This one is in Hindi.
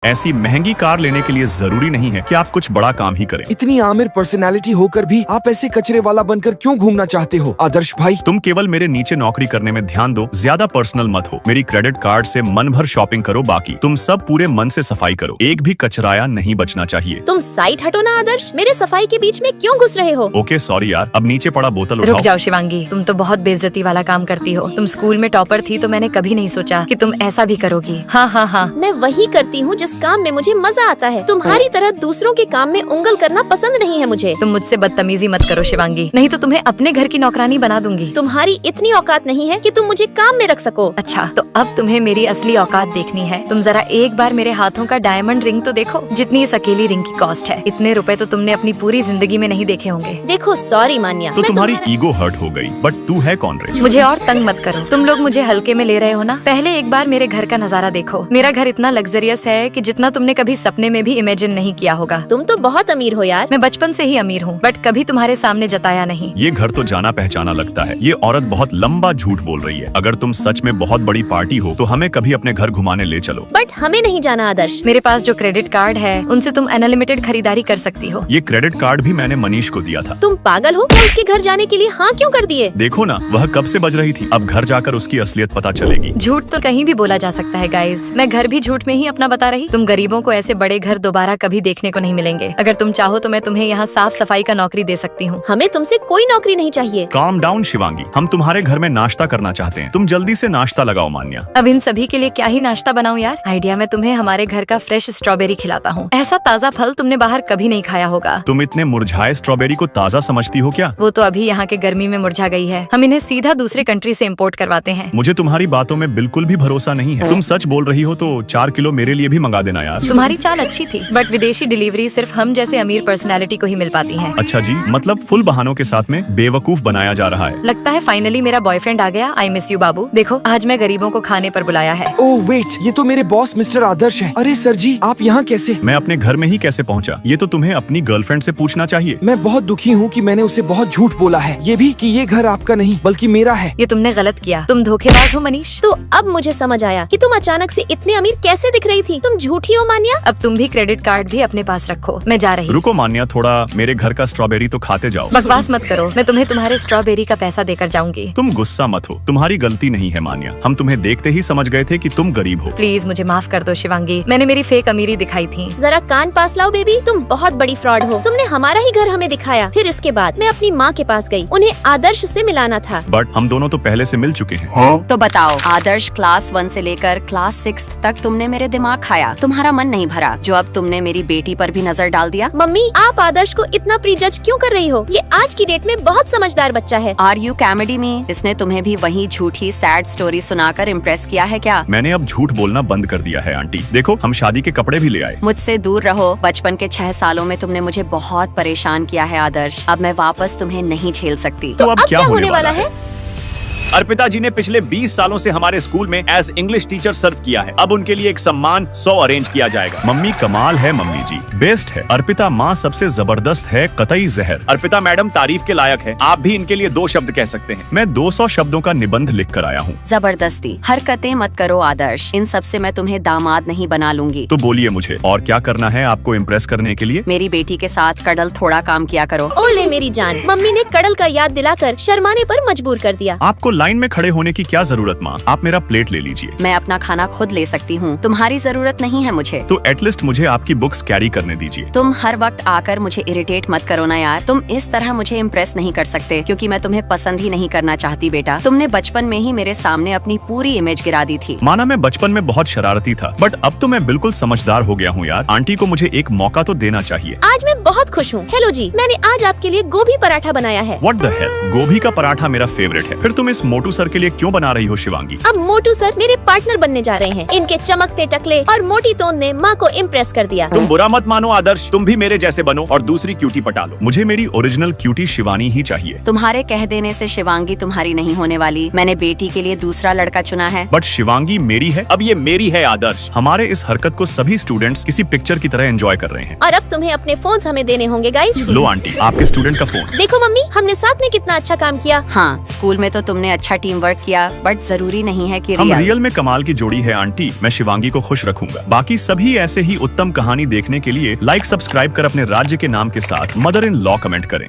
ऐसी महंगी कार लेने के लिए जरूरी नहीं है कि आप कुछ बड़ा काम ही करें। इतनी आमिर पर्सनालिटी होकर भी आप ऐसे कचरे वाला बनकर क्यों घूमना चाहते हो आदर्श भाई? तुम केवल मेरे नीचे नौकरी करने में ध्यान दो, ज्यादा पर्सनल मत हो। मेरी क्रेडिट कार्ड से मन भर शॉपिंग करो, बाकी तुम सब पूरे मन से सफाई करो। एक भी कचराया नहीं बचना चाहिए। तुम साइड हटो ना आदर्श, मेरे सफाई के बीच में क्यों घुस रहे हो? ओके सॉरी यार, अब नीचे पड़ा बोतल रुक उठाओ। जाओ शिवांगी, तुम तो बहुत बेइज्जती वाला काम करती हो। तुम स्कूल में टॉपर थी तो मैंने कभी नहीं सोचा कि तुम ऐसा भी करोगी। हाँ। मैं वही करती हूँ जिस काम में मुझे मजा आता है। तुम्हारी तरह दूसरों के काम में उंगल करना पसंद नहीं है मुझे। तुम मुझसे बदतमीजी मत करो शिवांगी, नहीं तो तुम्हें अपने घर की नौकरानी बना दूंगी। तुम्हारी इतनी औकात नहीं है कि तुम मुझे काम में रख सको। अच्छा, तो अब तुम्हें मेरी असली औकात देखनी है। तुम जरा एक बार मेरे हाथों का डायमंड रिंग तो देखो, जितनी इस अकेली रिंग की कॉस्ट है। इतने रुपए तो तुमने अपनी पूरी जिंदगी में नहीं देखे होंगे। देखो सॉरी मान्या, तो तुम्हारी ईगो हर्ट हो गई, बट तू है कौन रे? मुझे और तंग मत करो। तुम लोग मुझे हल्के में ले रहे हो ना। पहले एक बार मेरे घर का नजारा देखो। मेरा घर इतना लग्जरियस है कि जितना तुमने कभी सपने में भी इमेजिन नहीं किया होगा। तुम तो बहुत अमीर हो यार। मैं बचपन से ही अमीर हूँ, बट कभी तुम्हारे सामने जताया नहीं। ये घर तो जाना पहचाना लगता है। ये औरत बहुत लंबा झूठ बोल रही है। अगर तुम सच में बहुत बड़ी पार्टी हो तो हमें कभी अपने घर घुमाने ले चलो। बट हमें नहीं जाना आदर्श। मेरे पास जो क्रेडिट कार्ड है उनसे तुम अनलिमिटेड खरीदारी कर सकती हो। ये क्रेडिट कार्ड भी मैंने मनीष को दिया था। तुम पागल हो क्या? उसके घर जाने के लिए हाँ क्यों कर दिए? देखो ना, वह कब से बज रही थी। अब घर जाकर उसकी असलियत पता चलेगी। झूठ तो कहीं भी बोला जा सकता है गाइस। मैं घर भी झूठ में ही अपना बता रही। तुम गरीबों को ऐसे बड़े घर दोबारा कभी देखने को नहीं मिलेंगे। अगर तुम चाहो तो मैं तुम्हें यहाँ साफ सफाई का नौकरी दे सकती हूँ। हमें तुमसे कोई नौकरी नहीं चाहिए। काम डाउन शिवांगी, हम तुम्हारे घर में नाश्ता करना चाहते हैं। तुम जल्दी से नाश्ता लगाओ मान्या। अब इन सभी के लिए क्या ही नाश्ता बनाऊं यार। आइडिया, मैं तुम्हें हमारे घर का फ्रेश स्ट्रॉबेरी खिलाता हूँ। ऐसा ताज़ा फल तुमने बाहर कभी नहीं खाया होगा। तुम इतने मुरझाए स्ट्रॉबेरी को ताज़ा समझती हो क्या? वो तो अभी यहाँ के गर्मी में मुरझा गई है। हम इन्हें सीधा दूसरे कंट्री से इम्पोर्ट करवाते हैं। मुझे तुम्हारी बातों में बिल्कुल भी भरोसा नहीं है। तुम सच बोल रही हो तो 4 किलो मेरे लिए भी मंगा देना यार। तुम्हारी चाल अच्छी थी, बट विदेशी डिलीवरी सिर्फ हम जैसे अमीर पर्सनैलिटी को ही मिल पाती है। अच्छा जी, मतलब फुल बहानों के साथ में बेवकूफ बनाया जा रहा है। लगता है फाइनली मेरा बॉयफ्रेंड आ गया। आई मिस यू बाबू। देखो, आज मैं गरीबों को खाने पर बुलाया है। ओह वेट, ये तो मेरे बॉस मिस्टर आदर्श है। अरे सर जी, आप यहाँ कैसे? मैं अपने घर में ही कैसे पहुँचा, ये तो तुम्हें अपनी गर्लफ्रेंड से पूछना चाहिए। मैं बहुत दुखी हूँ कि मैंने उसे बहुत झूठ बोला है। ये भी कि ये घर आपका नहीं बल्कि मेरा है। ये तुमने गलत किया। तुम धोखेबाज हो मनीष। तो अब मुझे समझ आया कि तुम अचानक से इतने अमीर कैसे दिख रही थी। तुम झूठी हो मान्या। अब तुम भी क्रेडिट कार्ड भी अपने पास रखो। मैं जा रही। रुको मान्या, थोड़ा मेरे घर का स्ट्रॉबेरी तो खाते जाओ। बकवास मत करो, मैं तुम्हें तुम्हारे स्ट्रॉबेरी का पैसा देकर जाऊंगी। तुम गुस्सा मत हो, तुम्हारी गलती नहीं है मान्या। हम तुम्हें देखते ही समझ गए थे कि तुम गरीब हो। प्लीज मुझे माफ कर दो शिवांगी, मैंने मेरी फेक अमीरी दिखाई थी। जरा कान पास लाओ बेबी, तुम बहुत बड़ी फ्रॉड हो। तुमने हमारा ही घर हमें दिखाया, फिर इसके बाद मैं अपनी माँ के पास गई। उन्हें आदर्श से मिलाना था। बट हम दोनों तो पहले से मिल चुके हैं। तो बताओ आदर्श, क्लास 1 से लेकर क्लास 6 तक तुमने मेरे दिमाग खाया। तुम्हारा मन नहीं भरा जो अब तुमने मेरी बेटी पर भी नजर डाल दिया। मम्मी, आप आदर्श को इतना प्रीजज क्यों कर रही हो? ये आज की डेट में बहुत समझदार बच्चा है। आर यू कॉमेडी में? इसने तुम्हें भी वही झूठी सैड स्टोरी सुनाकर इम्प्रेस किया है क्या? मैंने अब झूठ बोलना बंद कर दिया है आंटी। देखो, हम शादी के कपड़े भी ले आए। मुझसे दूर रहो। बचपन के 6 सालों में तुमने मुझे बहुत परेशान किया है आदर्श। अब मैं वापस तुम्हें नहीं झेल सकती। तो अब क्या होने वाला है? अर्पिता जी ने पिछले 20 सालों से हमारे स्कूल में एज इंग्लिश टीचर सर्व किया है। अब उनके लिए एक सम्मान 100 अरेंज किया जाएगा। मम्मी कमाल है, मम्मी जी बेस्ट है। अर्पिता माँ सबसे जबरदस्त है, कतई जहर। अर्पिता मैडम तारीफ के लायक है। आप भी इनके लिए 2 शब्द कह सकते हैं। मैं 200 शब्दों का निबंध लिख कर आया हूँ। जबरदस्ती हरकतें मत करो आदर्श। इन सब से मैं तुम्हें दामाद नहीं बना लूंगी। तो बोलिए मुझे और क्या करना है आपको इम्प्रेस करने के लिए? मेरी बेटी के साथ कड़ल थोड़ा काम किया करो। ओले मेरी जान, मम्मी ने कड़ल का याद दिलाकर शर्माने पर मजबूर कर दिया। आपको लाइन में खड़े होने की क्या जरूरत माँ, आप मेरा प्लेट ले लीजिए। मैं अपना खाना खुद ले सकती हूँ, तुम्हारी जरूरत नहीं है मुझे। तो एटलीस्ट मुझे आपकी बुक्स कैरी करने दीजिए। तुम हर वक्त आकर मुझे इरिटेट मत करो ना यार। तुम इस तरह मुझे इम्प्रेस नहीं कर सकते, क्योंकि मैं तुम्हें पसंद ही नहीं करना चाहती बेटा। तुमने बचपन में ही मेरे सामने अपनी पूरी इमेज गिरा दी थी। माना मैं बचपन में बहुत शरारती था, बट अब तो मैं बिल्कुल समझदार हो गया हूँ यार। आंटी को मुझे एक मौका तो देना चाहिए। आज मैं बहुत खुश हूँ। हेलो जी, मैंने आज आपके लिए गोभी पराठा बनाया है। व्हाट द हेल, गोभी का पराठा मेरा फेवरेट है। फिर तुम इस मोटू सर के लिए क्यों बना रही हो शिवांगी? अब मोटू सर मेरे पार्टनर बनने जा रहे हैं। इनके चमकते टकले और मोटी तोंद ने माँ को इम्प्रेस कर दिया। तुम बुरा मत मानो आदर्श, तुम भी मेरे जैसे बनो और दूसरी क्यूटी पटा लो। मुझे मेरी ओरिजिनल क्यूटी शिवानी ही चाहिए। तुम्हारे कह देने से शिवांगी तुम्हारी नहीं होने वाली। मैंने बेटी के लिए दूसरा लड़का चुना है। बट शिवांगी मेरी है। अब ये मेरी है आदर्श। हमारे इस हरकत को सभी स्टूडेंट्स किसी पिक्चर की तरह एंजॉय कर रहे हैं। और अब तुम्हें अपने फोन हमें देने होंगे गाइस। लो आंटी, आपके स्टूडेंट का फोन। देखो मम्मी, हमने साथ में कितना अच्छा काम किया। हाँ, स्कूल में तो तुमने अच्छा टीम वर्क किया, बट जरूरी नहीं है कि हम रियल में कमाल की जोड़ी है आंटी। मैं शिवांगी को खुश रखूंगा। बाकी सभी ऐसे ही उत्तम कहानी देखने के लिए लाइक सब्सक्राइब कर अपने राज्य के नाम के साथ मदर इन लॉ कमेंट करें।